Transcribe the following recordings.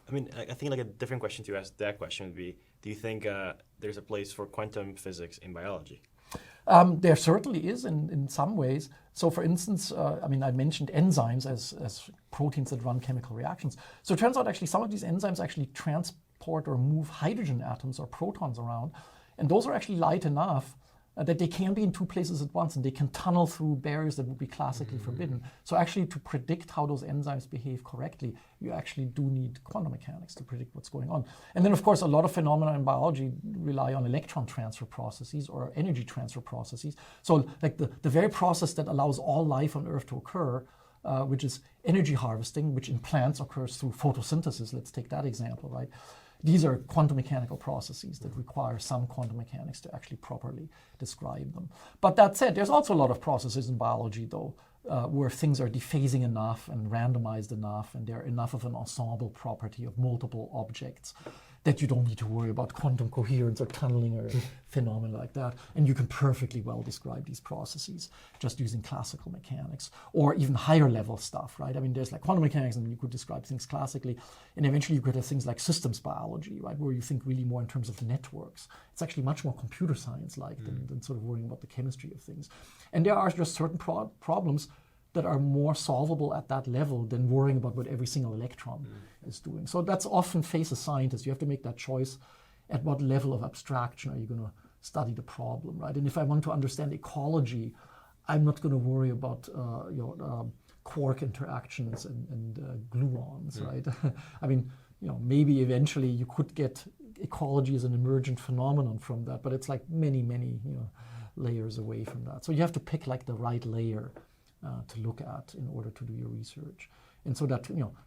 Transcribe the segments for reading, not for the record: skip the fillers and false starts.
I mean, I think like a different question to ask that question would be, do you think there's a place for quantum physics in biology? There certainly is in some ways. So for instance, I mean, I mentioned enzymes as proteins that run chemical reactions. So it turns out actually some of these enzymes actually transport or move hydrogen atoms or protons around. And those are actually light enough that they can be in two places at once, and they can tunnel through barriers that would be classically forbidden. So actually to predict how those enzymes behave correctly, you actually do need quantum mechanics to predict what's going on. And then of course a lot of phenomena in biology rely on electron transfer processes or energy transfer processes. So like the very process that allows all life on Earth to occur, which is energy harvesting, which in plants occurs through photosynthesis. Let's take that example, right? These are quantum mechanical processes that require some quantum mechanics to actually properly describe them. But that said, there's also a lot of processes in biology, though, where things are dephasing enough and randomized enough, and they're enough of an ensemble property of multiple objects that you don't need to worry about quantum coherence or tunneling or phenomena like that. And you can perfectly well describe these processes just using classical mechanics or even higher level stuff, right? I mean, there's like quantum mechanics and you could describe things classically. And eventually you could have things like systems biology, right? Where you think really more in terms of networks. It's actually much more computer science-like than sort of worrying about the chemistry of things. And there are just certain problems that are more solvable at that level than worrying about what every single electron is doing. So that's often faces scientists. You have to make that choice. At what level of abstraction are you going to study the problem, right? And if I want to understand ecology, I'm not going to worry about quark interactions and gluons, right? I mean, maybe eventually you could get ecology as an emergent phenomenon from that, but it's like many, layers away from that. So you have to pick like the right layer to look at in order to do your research. And so that,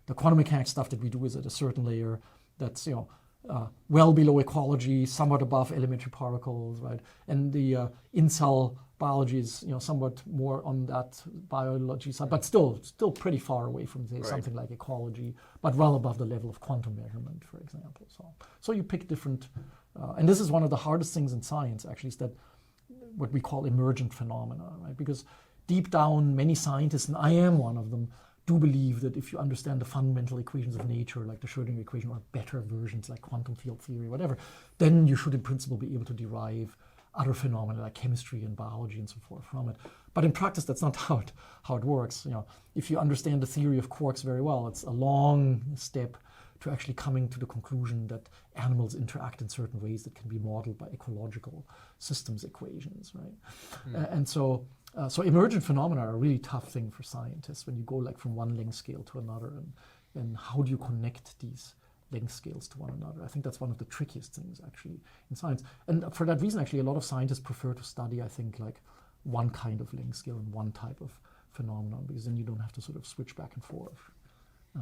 the quantum mechanics stuff that we do is at a certain layer that's, well below ecology, somewhat above elementary particles, right? And the in-cell biology is, somewhat more on that biology side, but still pretty far away from, say, something like ecology, but well above the level of quantum measurement, for example. So you pick different, and this is one of the hardest things in science, actually, is that what we call emergent phenomena, right? Because deep down, many scientists, and I am one of them, do believe that if you understand the fundamental equations of nature, like the Schrödinger equation, or better versions like quantum field theory, whatever, then you should in principle be able to derive other phenomena like chemistry and biology and so forth from it. But in practice, that's not how it works. If you understand the theory of quarks very well, it's a long step to actually coming to the conclusion that animals interact in certain ways that can be modeled by ecological systems equations, right? And so emergent phenomena are a really tough thing for scientists when you go like from one length scale to another, and how do you connect these length scales to one another? I think that's one of the trickiest things actually in science. And for that reason, actually, a lot of scientists prefer to study, I think, like one kind of length scale and one type of phenomenon, because then you don't have to sort of switch back and forth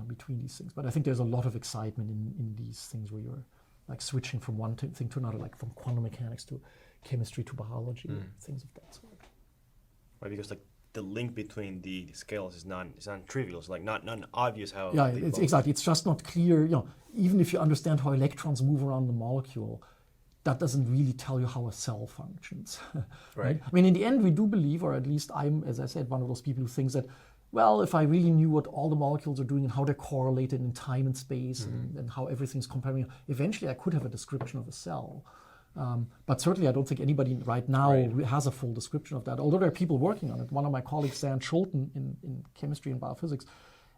between these things. But I think there's a lot of excitement in these things where you're like switching from one thing to another, like from quantum mechanics to chemistry to biology, things of that sort. Right, because like the link between the scales is non-trivial. It's like not obvious how. Yeah, exactly. It's just not clear. Even if you understand how electrons move around the molecule, that doesn't really tell you how a cell functions. Right? I mean, in the end, we do believe, or at least I'm, as I said, one of those people who thinks that, well, if I really knew what all the molecules are doing and how they're correlated in time and space and how everything's comparing, eventually I could have a description of a cell. But certainly I don't think anybody right now has a full description of that, although there are people working on it. One of my colleagues, Dan Schulten, in chemistry and biophysics,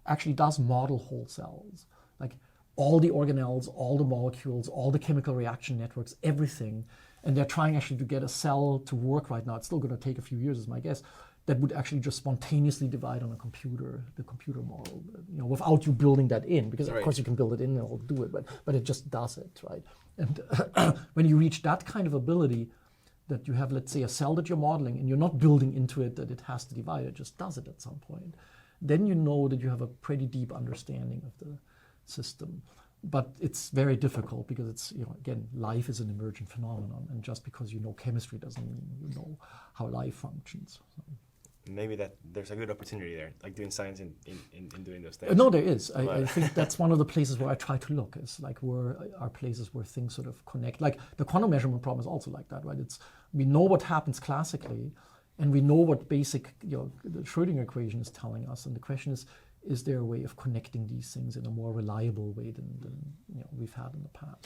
actually does model whole cells. Like all the organelles, all the molecules, all the chemical reaction networks, everything. And they're trying actually to get a cell to work right now. It's still going to take a few years, is my guess, that would actually just spontaneously divide on a computer, the computer model, without you building that in, because of course you can build it in and it'll do it, but it just does it, right? And when you reach that kind of ability, that you have, let's say, a cell that you're modeling and you're not building into it that it has to divide, it just does it at some point, then you know that you have a pretty deep understanding of the system. But it's very difficult because it's, again, life is an emergent phenomenon, and just because you know chemistry doesn't mean you know how life functions. So. Maybe that there's a good opportunity there, like doing science in doing those things. No, there is. I think that's one of the places where I try to look, is like where are places where things sort of connect. Like the quantum measurement problem is also like that, right? We know what happens classically, and we know what basic, the Schrödinger equation is telling us. And the question is is there a way of connecting these things in a more reliable way than we've had in the past?